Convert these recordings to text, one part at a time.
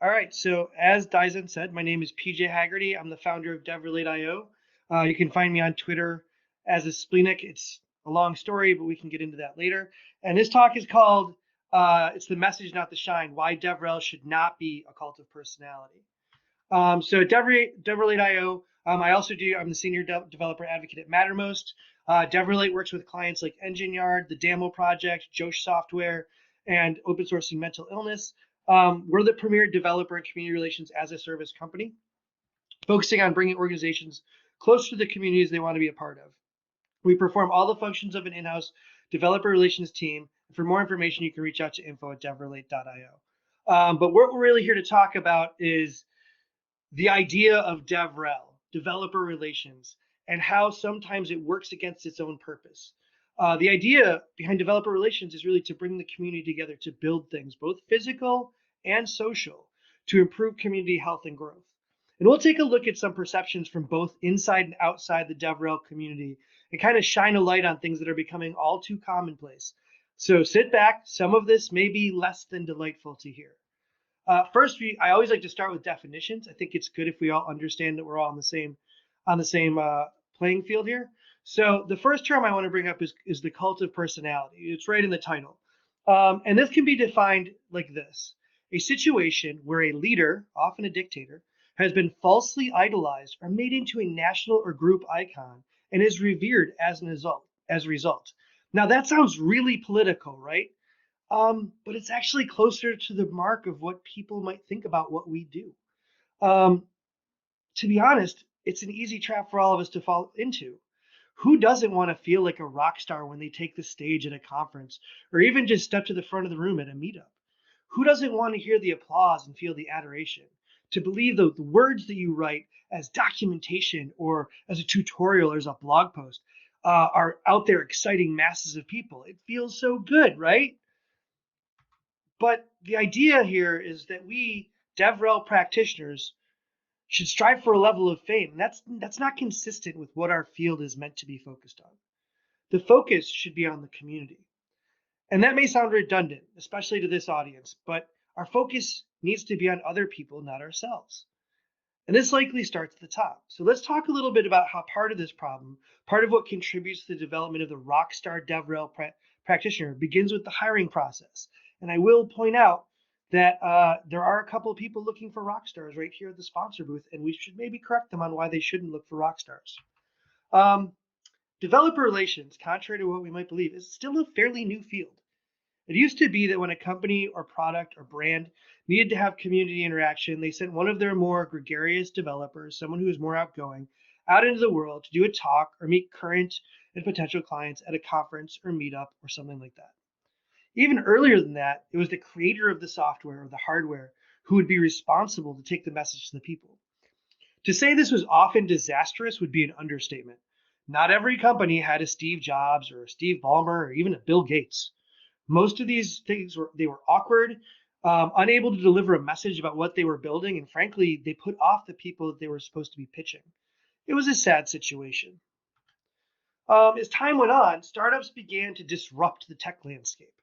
All right, so as Dyson said, my name is PJ Hagerty. I'm the founder of DevRel.io. You can find me on Twitter as a Splenic. It's a long story, but we can get into that later. And this talk is called "It's the Message, Not the Shine: Why DevRel Should Not Be a Cult of Personality." So at DevRel.io, I'm the senior developer advocate at Mattermost. DevRelate works with clients like Engine Yard, the Damo Project, Josh Software, and open sourcing mental illness. We're the premier developer and community relations as a service company, focusing on bringing organizations closer to the communities they want to be a part of. We perform all the functions of an in-house developer relations team. For more information, you can reach out to info@devrelate.io. But what we're really here to talk about is the idea of DevRel, developer relations, and how sometimes it works against its own purpose. The idea behind developer relations is really to bring the community together to build things, both physical and social, to improve community health and growth. And we'll take a look at some perceptions from both inside and outside the DevRel community and kind of shine a light on things that are becoming all too commonplace. So sit back. Some of this may be less than delightful to hear. First, I always like to start with definitions. I think it's good if we all understand that we're all on the same playing field here. So the first term I want to bring up is the cult of personality. It's right in the title, and this can be defined like this: a situation where a leader, often a dictator, has been falsely idolized or made into a national or group icon and is revered as a result. Now that sounds really political, right? But it's actually closer to the mark of what people might think about what we do. Um, to be honest, it's an easy trap for all of us to fall into. Who doesn't want to feel like a rock star when they take the stage at a conference or even just step to the front of the room at a meetup? Who doesn't want to hear the applause and feel the adoration? To believe the words that you write as documentation or as a tutorial or as a blog post are out there exciting masses of people. It feels so good, right? But the idea here is that we DevRel practitioners should strive for a level of fame. That's not consistent with what our field is meant to be focused on. The focus should be on the community. And that may sound redundant, especially to this audience, but our focus needs to be on other people, not ourselves. And this likely starts at the top. So let's talk a little bit about how part of this problem, part of what contributes to the development of the Rockstar DevRel practitioner, begins with the hiring process. And I will point out that there are a couple of people looking for rock stars right here at the sponsor booth, and we should maybe correct them on why they shouldn't look for rock stars. Um, Developer relations, contrary to what we might believe, is still a fairly new field. It used to be that when a company or product or brand needed to have community interaction, they sent one of their more gregarious developers, someone who was more outgoing, out into the world to do a talk or meet current and potential clients at a conference or meetup or something like that. Even earlier than that, it was the creator of the software or the hardware who would be responsible to take the message to the people. To say this was often disastrous would be an understatement. Not every company had a Steve Jobs or a Steve Ballmer or even a Bill Gates. Most of these things were awkward, unable to deliver a message about what they were building, and frankly, they put off the people that they were supposed to be pitching. It was a sad situation. As time went on, startups began to disrupt the tech landscape.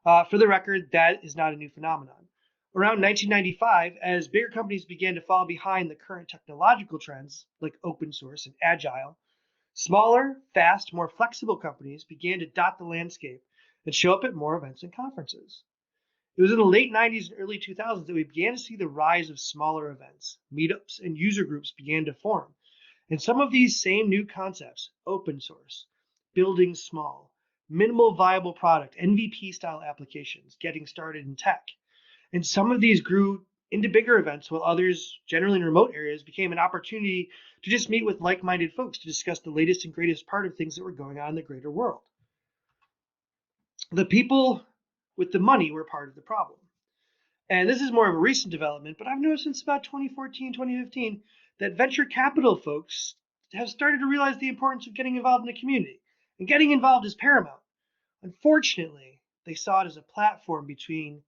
For the record, that is not a new phenomenon. Around 1995, as bigger companies began to fall behind the current technological trends like open source and agile, smaller, fast, more flexible companies began to dot the landscape and show up at more events and conferences. It was in the late 90s and early 2000s that we began to see the rise of smaller events. Meetups and user groups began to form. And some of these same new concepts, open source, building small, minimal viable product, MVP style applications, getting started in tech. And some of these grew into bigger events, while others, generally in remote areas, became an opportunity to just meet with like minded folks to discuss the latest and greatest part of things that were going on in the greater world. The people with the money were part of the problem. And this is more of a recent development, but I've noticed since about 2014, 2015, that venture capital folks have started to realize the importance of getting involved in the community. And getting involved is paramount. Unfortunately, they saw it as a platform between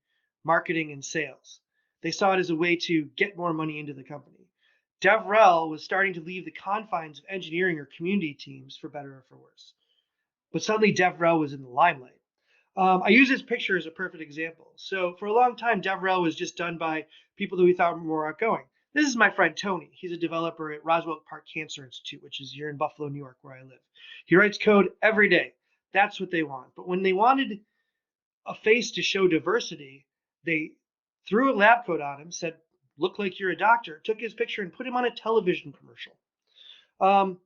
marketing and sales. They saw it as a way to get more money into the company. DevRel was starting to leave the confines of engineering or community teams, for better or for worse. But suddenly DevRel was in the limelight. I use this picture as a perfect example. So for a long time, DevRel was just done by people that we thought were more outgoing. This is my friend Tony. He's a developer at Roswell Park Cancer Institute, which is here in Buffalo, New York, where I live. He writes code every day. That's what they want. But when they wanted a face to show diversity, they threw a lab coat on him, said, "Look like you're a doctor," took his picture and put him on a television commercial. Um,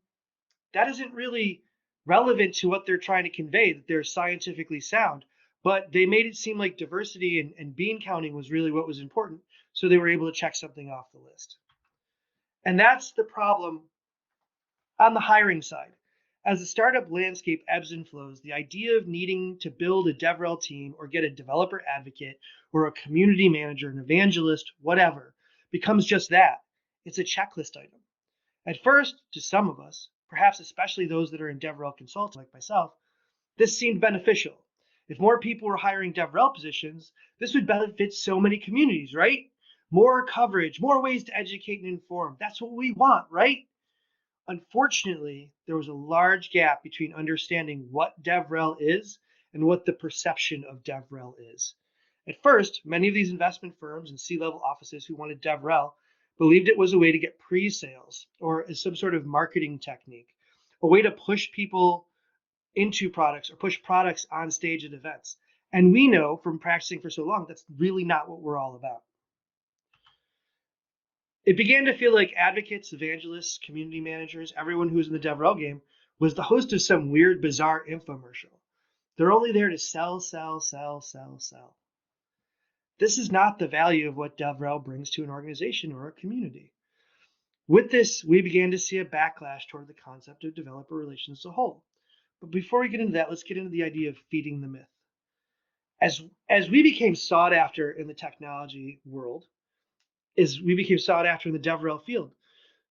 that isn't really relevant to what they're trying to convey, that they're scientifically sound. But they made it seem like diversity and bean counting was really what was important. So they were able to check something off the list. And that's the problem on the hiring side. As the startup landscape ebbs and flows, the idea of needing to build a DevRel team or get a developer advocate or a community manager, an evangelist, whatever, becomes just that. It's a checklist item. At first, to some of us, perhaps especially those that are in DevRel consulting like myself, this seemed beneficial. If more people were hiring DevRel positions, this would benefit so many communities, right? More coverage, more ways to educate and inform. That's what we want, right? Unfortunately, there was a large gap between understanding what DevRel is and what the perception of DevRel is. At first, many of these investment firms and C-level offices who wanted DevRel believed it was a way to get pre-sales or as some sort of marketing technique, a way to push people into products or push products on stage at events. And we know from practicing for so long that's really not what we're all about. It began to feel like advocates, evangelists, community managers, everyone who was in the DevRel game was the host of some weird, bizarre infomercial. They're only there to sell, sell, sell, sell, sell. This is not the value of what DevRel brings to an organization or a community. With this, we began to see a backlash toward the concept of developer relations as a whole. But before we get into that, let's get into the idea of feeding the myth. As we became sought after in the technology world, as we became sought after in the DevRel field,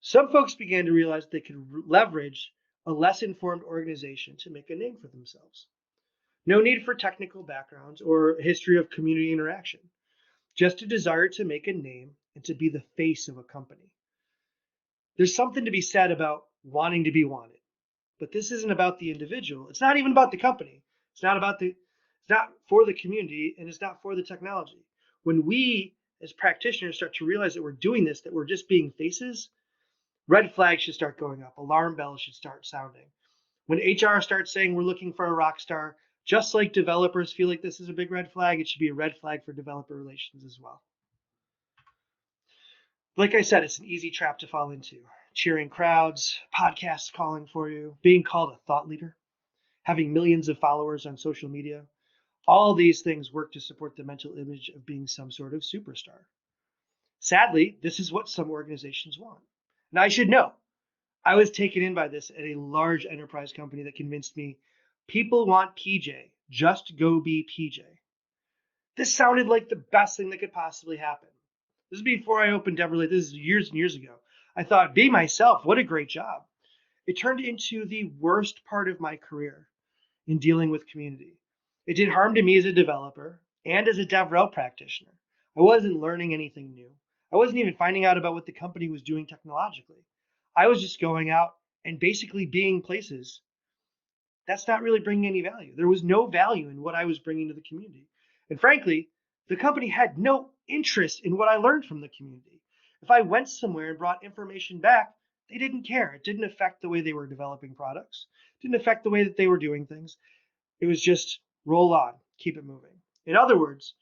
some folks began to realize they could leverage a less informed organization to make a name for themselves. No need for technical backgrounds or a history of community interaction, just a desire to make a name and to be the face of a company. There's something to be said about wanting to be wanted, but this isn't about the individual. It's not even about the company. It's not for the community, and it's not for the technology. When we as practitioners start to realize that we're doing this, that we're just being faces, red flags should start going up. Alarm bells should start sounding. When HR starts saying we're looking for a rock star, just like developers feel like this is a big red flag, it should be a red flag for developer relations as well. Like I said, it's an easy trap to fall into. Cheering crowds, podcasts calling for you, being called a thought leader, having millions of followers on social media. All these things work to support the mental image of being some sort of superstar. Sadly, this is what some organizations want. Now, I should know, I was taken in by this at a large enterprise company that convinced me people want PJ, just go be PJ. This sounded like the best thing that could possibly happen. This is before I opened DevRel. This is years and years ago. I thought, be myself, what a great job. It turned into the worst part of my career in dealing with community. It did harm to me as a developer and as a DevRel practitioner. I wasn't learning anything new. I wasn't even finding out about what the company was doing technologically. I was just going out and basically being places. That's not really bringing any value. There was no value in what I was bringing to the community. And frankly, the company had no interest in what I learned from the community. If I went somewhere and brought information back, they didn't care. It didn't affect the way they were developing products. It didn't affect the way that they were doing things. It was just roll on, keep it moving. In other words,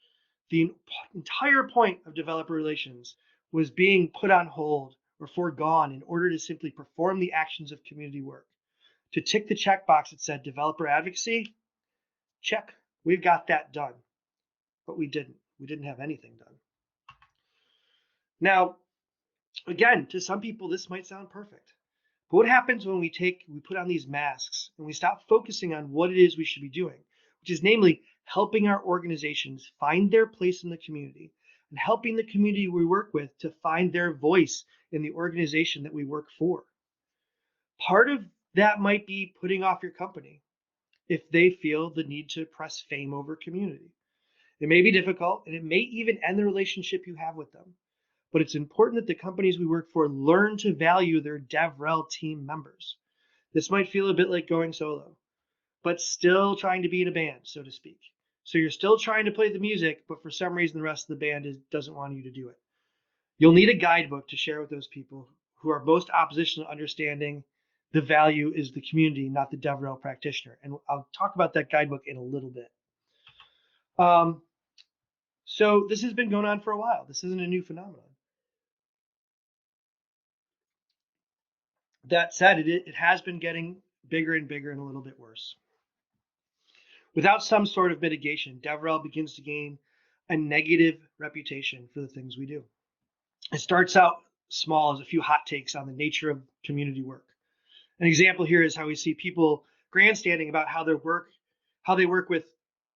the entire point of developer relations was being put on hold or foregone in order to simply perform the actions of community work. To tick the checkbox that said developer advocacy, check, we've got that done. But we didn't. We didn't have anything done. Now, again, to some people, this might sound perfect. But what happens when we put on these masks and we stop focusing on what it is we should be doing, which is namely helping our organizations find their place in the community and helping the community we work with to find their voice in the organization that we work for. Part of that might be putting off your company if they feel the need to press fame over community. It may be difficult, and it may even end the relationship you have with them. But it's important that the companies we work for learn to value their DevRel team members. This might feel a bit like going solo, but still trying to be in a band, so to speak. So you're still trying to play the music, but for some reason the rest of the band doesn't want you to do it. You'll need a guidebook to share with those people who are most opposition to understanding the value is the community, not the DevRel practitioner. And I'll talk about that guidebook in a little bit. So this has been going on for a while. This isn't a new phenomenon. That said, it has been getting bigger and bigger and a little bit worse. Without some sort of mitigation, DevRel begins to gain a negative reputation for the things we do. It starts out small as a few hot takes on the nature of community work. An example here is how we see people grandstanding about how they work with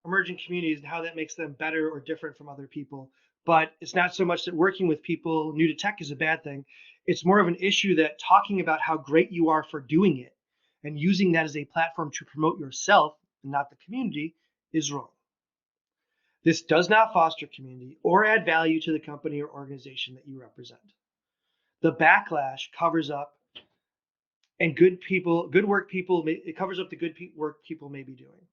emerging communities and how that makes them better or different from other people. But it's not so much that working with people new to tech is a bad thing. It's more of an issue that talking about how great you are for doing it and using that as a platform to promote yourself and not the community is wrong. This does not foster community or add value to the company or organization that you represent. The backlash covers up and good work people, it covers up the good work people may be doing.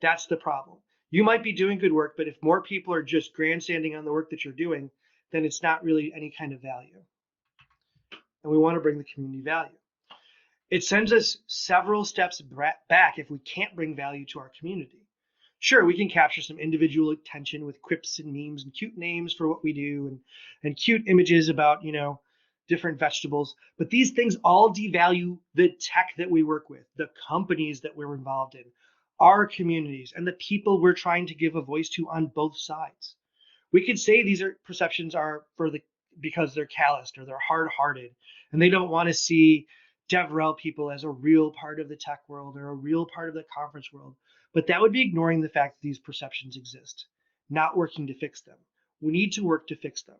That's the problem. You might be doing good work, but if more people are just grandstanding on the work that you're doing, then it's not really any kind of value. And we want to bring the community value. It sends us several steps back if we can't bring value to our community. Sure, we can capture some individual attention with quips and memes and cute names for what we do and cute images about, different vegetables. But these things all devalue the tech that we work with, the companies that we're involved in, our communities, and the people we're trying to give a voice to on both sides. We could say these perceptions are because they're calloused or they're hard-hearted and they don't want to see DevRel people as a real part of the tech world or a real part of the conference world. But that would be ignoring the fact that these perceptions exist, not working to fix them. We need to work to fix them.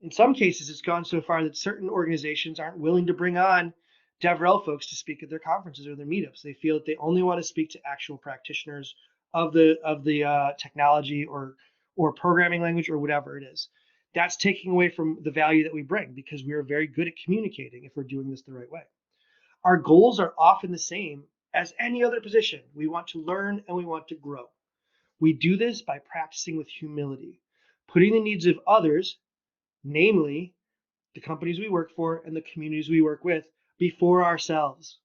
In some cases, it's gone so far that certain organizations aren't willing to bring on DevRel folks to speak at their conferences or their meetups. They feel that they only want to speak to actual practitioners of the technology or programming language or whatever it is. That's taking away from the value that we bring because we are very good at communicating if we're doing this the right way. Our goals are often the same as any other position. We want to learn and we want to grow. We do this by practicing with humility, putting the needs of others, namely the companies we work for and the communities we work with, before ourselves.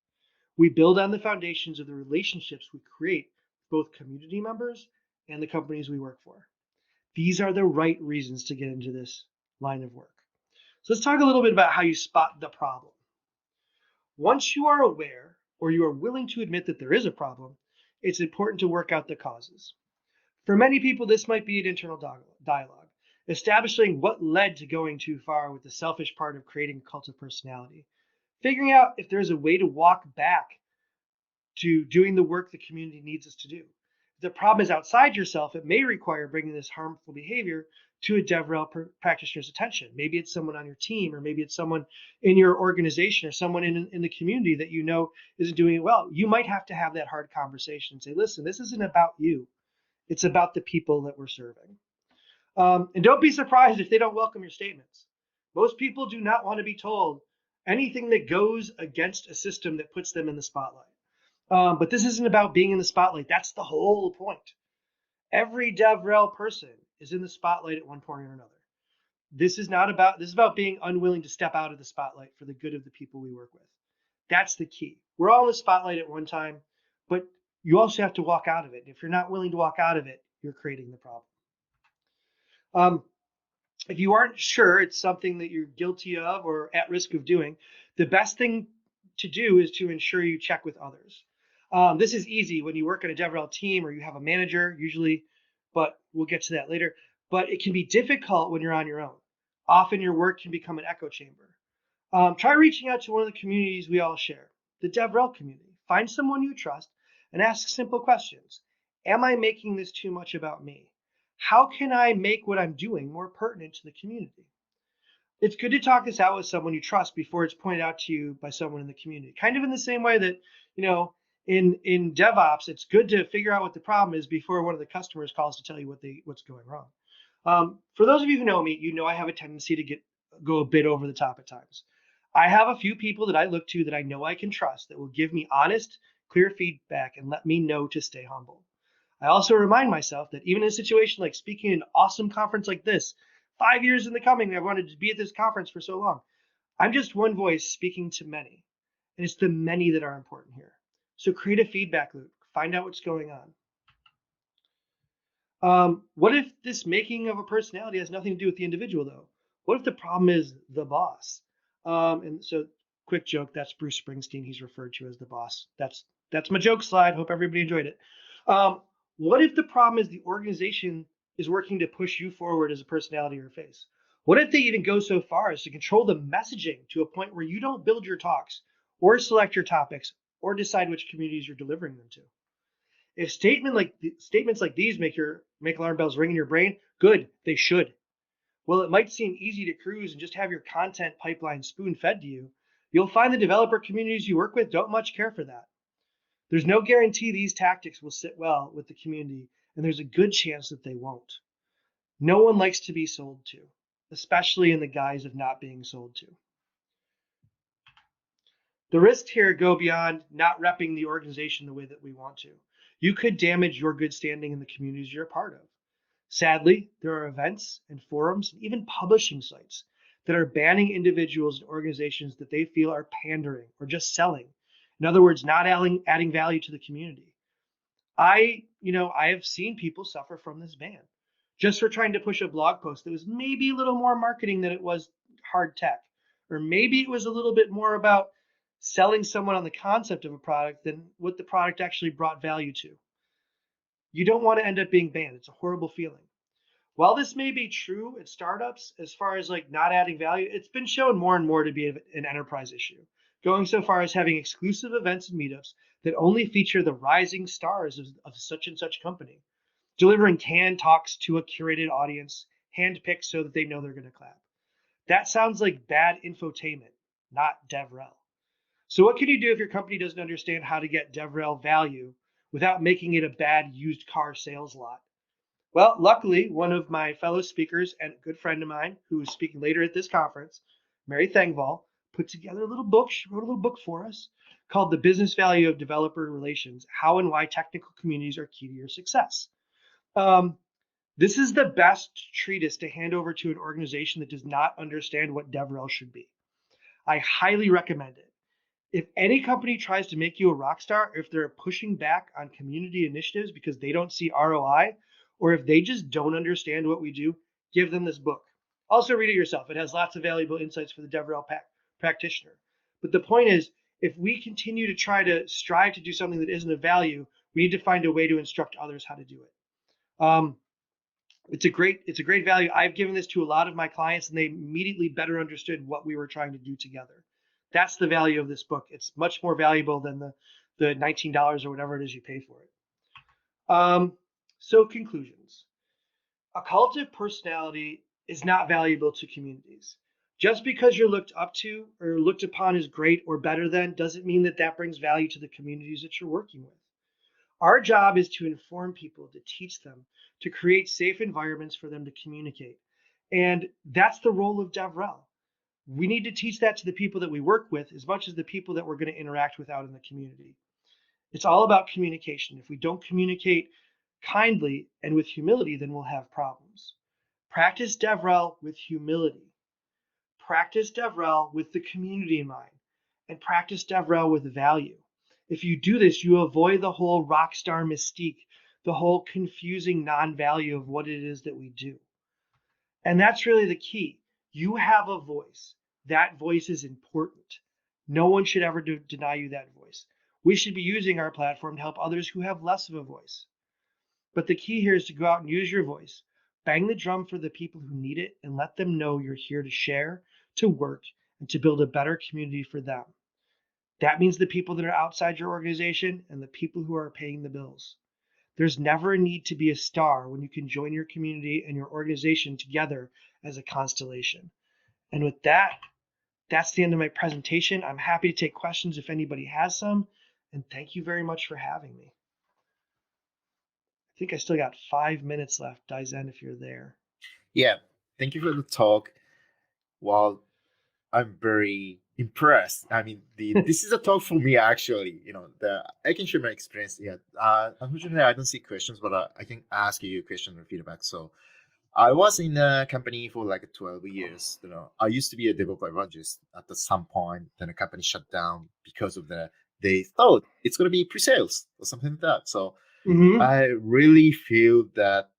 We build on the foundations of the relationships we create with both community members and the companies we work for. These are the right reasons to get into this line of work. So let's talk a little bit about how you spot the problem. Once you are aware or you are willing to admit that there is a problem, it's important to work out the causes. For many people, this might be an internal dialogue, establishing what led to going too far with the selfish part of creating a cult of personality, figuring out if there's a way to walk back to doing the work the community needs us to do. If the problem is outside yourself, it may require bringing this harmful behavior to a DevRel practitioner's attention. Maybe it's someone on your team, or maybe it's someone in your organization, or someone in the community that you know isn't doing it well. You might have to have that hard conversation and say, listen, this isn't about you. It's about the people that we're serving. And don't be surprised if they don't welcome your statements. Most people do not want to be told anything that goes against a system that puts them in the spotlight. But this isn't about being in the spotlight. That's the whole point. Every DevRel person is in the spotlight at one point or another. This is about being unwilling to step out of the spotlight for the good of the people we work with. That's the key. We're all in the spotlight at one time, but you also have to walk out of it. If you're not willing to walk out of it, you're creating the problem. If you aren't sure it's something that you're guilty of or at risk of doing, the best thing to do is to ensure you check with others. This is easy when you work in a DevRel team or you have a manager, usually, but we'll get to that later. But it can be difficult when you're on your own. Often your work can become an echo chamber. Try reaching out to one of the communities we all share, the DevRel community. Find someone you trust and ask simple questions. Am I making this too much about me? How can I make what I'm doing more pertinent to the community? It's good to talk this out with someone you trust before it's pointed out to you by someone in the community. Kind of in the same way that, in DevOps, it's good to figure out what the problem is before one of the customers calls to tell you what's going wrong. For those of you who know me, you know I have a tendency to go a bit over the top at times. I have a few people that I look to that I know I can trust that will give me honest, clear feedback and let me know to stay humble. I also remind myself that even in a situation like speaking at an awesome conference like this, 5 years in the coming, I've wanted to be at this conference for so long. I'm just one voice speaking to many, and it's the many that are important here. So create a feedback loop, find out what's going on. What if this making of a personality has nothing to do with the individual, though? What if the problem is the boss? And so, quick joke: that's Bruce Springsteen. He's referred to as the boss. That's my joke slide. Hope everybody enjoyed it. Um, what if the problem is the organization is working to push you forward as a personality or a face? What if they even go so far as to control the messaging to a point where you don't build your talks, or select your topics, or decide which communities you're delivering them to? If statements like these make alarm bells ring in your brain, good, they should. Well, it might seem easy to cruise and just have your content pipeline spoon fed to you. You'll find the developer communities you work with don't much care for that. There's no guarantee these tactics will sit well with the community, and there's a good chance that they won't. No one likes to be sold to, especially in the guise of not being sold to. The risks here go beyond not repping the organization the way that we want to. You could damage your good standing in the communities you're a part of. Sadly, there are events and forums and even publishing sites that are banning individuals and organizations that they feel are pandering or just selling. In other words, not adding value to the community. I have seen people suffer from this ban just for trying to push a blog post that was maybe a little more marketing than it was hard tech, or maybe it was a little bit more about selling someone on the concept of a product than what the product actually brought value to. You don't want to end up being banned. It's a horrible feeling. While this may be true at startups, as far as like not adding value, it's been shown more and more to be an enterprise issue, going so far as having exclusive events and meetups that only feature the rising stars of such and such company, delivering canned talks to a curated audience, handpicked so that they know they're going to clap. That sounds like bad infotainment, not DevRel. So what can you do if your company doesn't understand how to get DevRel value without making it a bad used car sales lot? Well, luckily, one of my fellow speakers and a good friend of mine who is speaking later at this conference, Mary Thengval, put together a little book. She wrote a little book for us called The Business Value of Developer Relations, How and Why Technical Communities Are Key to Your Success. This is the best treatise to hand over to an organization that does not understand what DevRel should be. I highly recommend it. If any company tries to make you a rock star, if they're pushing back on community initiatives because they don't see ROI, or if they just don't understand what we do, give them this book. Also read it yourself. It has lots of valuable insights for the DevRel practitioner. But the point is, if we continue to try to strive to do something that isn't of value, we need to find a way to instruct others how to do it. It's a great value. I've given this to a lot of my clients, and they immediately better understood what we were trying to do together. That's the value of this book. It's much more valuable than the $19 or whatever it is you pay for it. So conclusions. A cult of personality is not valuable to communities. Just because you're looked up to or looked upon as great or better than doesn't mean that that brings value to the communities that you're working with. Our job is to inform people, to teach them, to create safe environments for them to communicate. And that's the role of DevRel. We need to teach that to the people that we work with as much as the people that we're going to interact with out in the community. It's all about communication. If we don't communicate kindly and with humility, then we'll have problems. Practice DevRel with humility. Practice DevRel with the community in mind. And practice DevRel with value. If you do this, you avoid the whole Rockstar mystique, the whole confusing non-value of what it is that we do. And that's really the key. You have a voice. That voice is important. No one should ever deny you that voice. We should be using our platform to help others who have less of a voice. But the key here is to go out and use your voice. Bang the drum for the people who need it and let them know you're here to share, to work, and to build a better community for them. That means the people that are outside your organization and the people who are paying the bills. There's never a need to be a star when you can join your community and your organization together as a constellation. And with that, that's the end of my presentation. I'm happy to take questions if anybody has some. And thank you very much for having me. I think I still got 5 minutes left, Daizen, if you're there. Yeah, thank you for the talk. Well, I'm very impressed. I mean, this is a talk for me actually. I can share my experience. Yeah. Unfortunately, I don't see questions, but I can ask you a question or feedback. So I was in a company for like 12 years. I used to be a developer evangelist at some point. Then the company shut down because of they thought it's going to be pre-sales or something like that. So Hmm. I really feel that,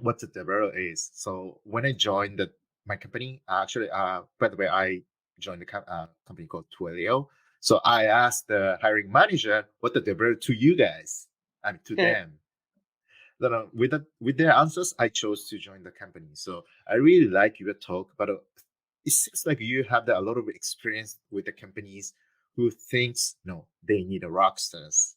what the DevRel is. So when I joined my company, actually, by the way, I joined company called Twilio. So I asked the hiring manager what the DevRel to you guys, I mean to them. Then with their answers, I chose to join the company. So I really like your talk, but it seems like you have a lot of experience with the companies who thinks no, they need a rock stars.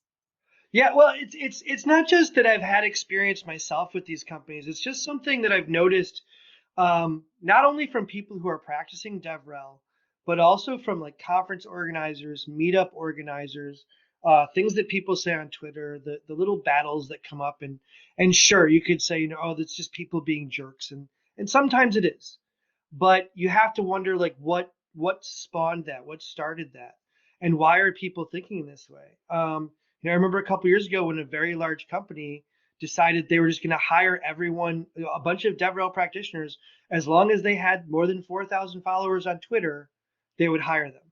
Yeah, well, it's not just that I've had experience myself with these companies. It's just something that I've noticed, not only from people who are practicing DevRel, but also from like conference organizers, meetup organizers, things that people say on Twitter, the little battles that come up, and sure, you could say, oh, that's just people being jerks, and sometimes it is, but you have to wonder like what spawned that, what started that, and why are people thinking this way? I remember a couple years ago when a very large company decided they were just going to hire everyone, a bunch of DevRel practitioners, as long as they had more than 4,000 followers on Twitter, they would hire them.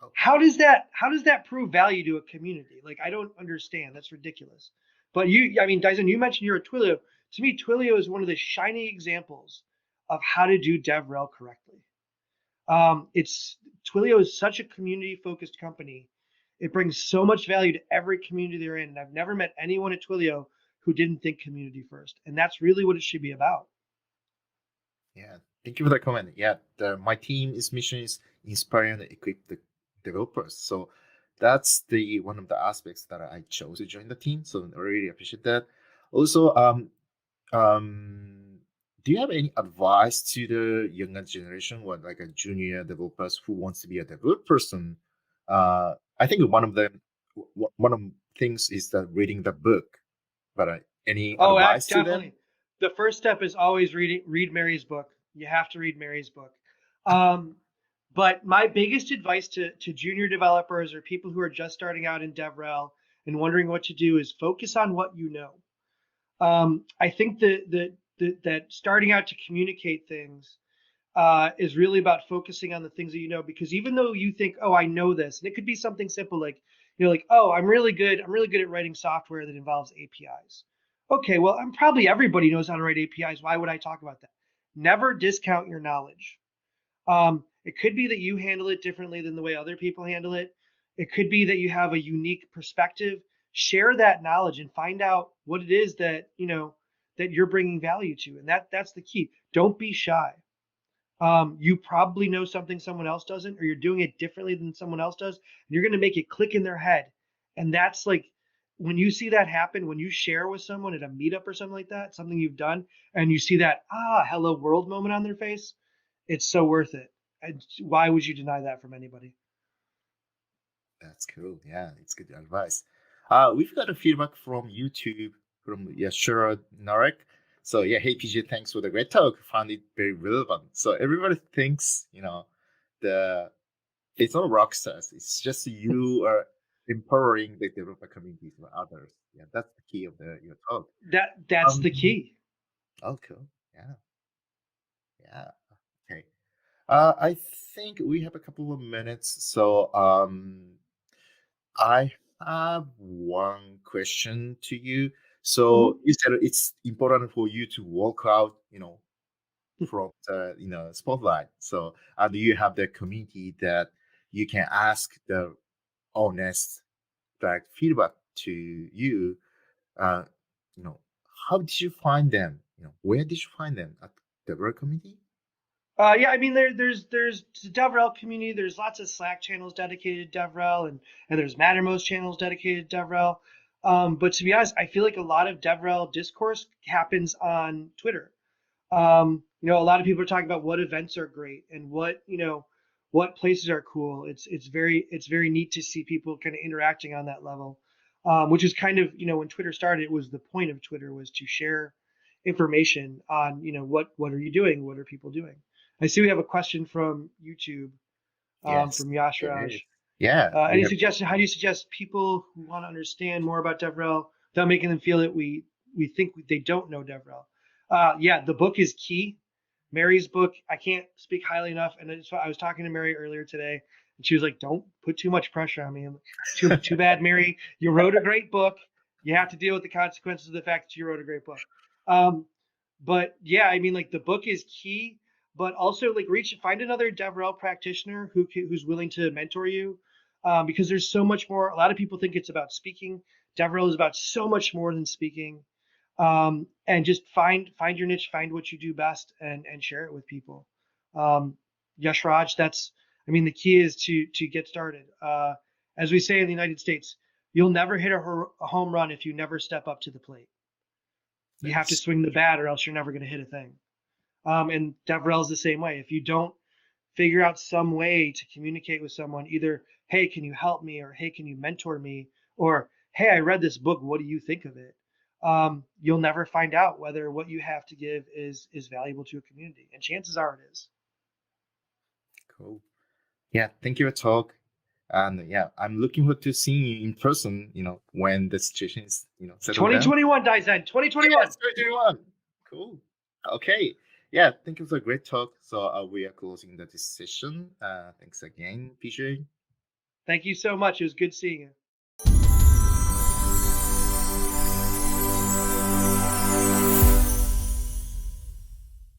Oh, How does that prove value to a community? Like, I don't understand. That's ridiculous. But I mean, Dyson, you mentioned you're a Twilio. To me, Twilio is one of the shining examples of how to do DevRel correctly. It's Twilio is such a community focused company. It brings so much value to every community they're in. And I've never met anyone at Twilio who didn't think community first. And that's really what it should be about. yeah. Thank you for that comment. Yeah, my team's mission is inspire and equip the developers. So that's the one of the aspects that I chose to join the team. So I really appreciate that. Also, um, do you have any advice to the younger generation, what like a junior developers who wants to be a developer person? I think one of the things is that reading the book. But any Oh, advice to them? definitely. The first step is always read Mary's book. You have to read Mary's book. Um, but my biggest advice to junior developers or people who are just starting out in DevRel and wondering what to do is focus on what you know. I think that starting out to communicate things is really about focusing on the things that you know. Because even though you think, oh, I know this, and it could be something simple like, like, oh, I'm really good at writing software that involves APIs. Okay, well, I'm probably everybody knows how to write APIs. Why would I talk about that? Never discount your knowledge. It could be that you handle it differently than the way other people handle it. It could be that you have a unique perspective. Share that knowledge and find out what it is that that you're bringing value to, and that's the key. Don't be shy. You probably know something someone else doesn't, or you're doing it differently than someone else does, and you're going to make it click in their head. And that's like when you see that happen, when you share with someone at a meetup or something like that, something you've done, and you see that hello world moment on their face, it's so worth it. And why would you deny that from anybody? That's cool. Yeah, it's good advice. We've got a feedback from YouTube from Yashura Narek. So yeah, hey PJ, thanks for the great talk. Found it very relevant. So everybody thinks, the it's not rock stars. It's just you are empowering the developer communities for others. Yeah, that's the key of your talk. That's the Um, key. oh, cool. Yeah, yeah. Okay. I think we have a couple of minutes, so I have one question to you. So Hmm. you said it's important for you to walk out, from the spotlight. So do you have the community that you can ask the honest direct feedback to you? Uh, you know, how did you find them? Where did you find them at the work community? Yeah, I mean there's the DevRel community. There's lots of Slack channels dedicated to DevRel, and there's Mattermost channels dedicated to DevRel. But to be honest, I feel like a lot of DevRel discourse happens on Twitter. A lot of people are talking about what events are great and what places are cool. It's very neat to see people kind of interacting on that level, which is kind of when Twitter started, it was the point of Twitter was to share information on what are you doing, what are people doing. I see we have a question from YouTube Yes, from there is. Yashraj. Yeah, we Any have. suggestion? How do you suggest people who want to understand more about DevRel without making them feel that we think they don't know DevRel? Yeah, the book is key. Mary's book, I can't speak highly enough. And I was talking to Mary earlier today, and she was like, "Don't put too much pressure on me." Too bad, Mary. You wrote a great book. You have to deal with the consequences of the fact that you wrote a great book. Um, but yeah, I mean, like the book is key, but also like find another DevRel practitioner who's willing to mentor you, because there's so much more. A lot of people think it's about speaking. DevRel is about so much more than speaking, and just find your niche, find what you do best, and share it with people. Yashraj, that's I mean the key is to get started. As we say in the United States, you'll never hit a home run if you never step up to the plate. You have to That's swing the bat, or else you're never going to hit a thing. And DevRel is the same way. If you don't figure out some way to communicate with someone, either hey, can you help me, or hey, can you mentor me, or hey, I read this book, what do you think of it? You'll never find out whether what you have to give is valuable to a community, and chances are it is. cool. Yeah, thank you for talk. And yeah, I'm looking forward to seeing you in person, when the situation is, settled down. 2021, Daizen, 2021. Yes, 2021. Cool. Okay. Yeah, thank you for a great talk. So we are closing the decision. Thanks again, PJ. Thank you so much. It was good seeing you.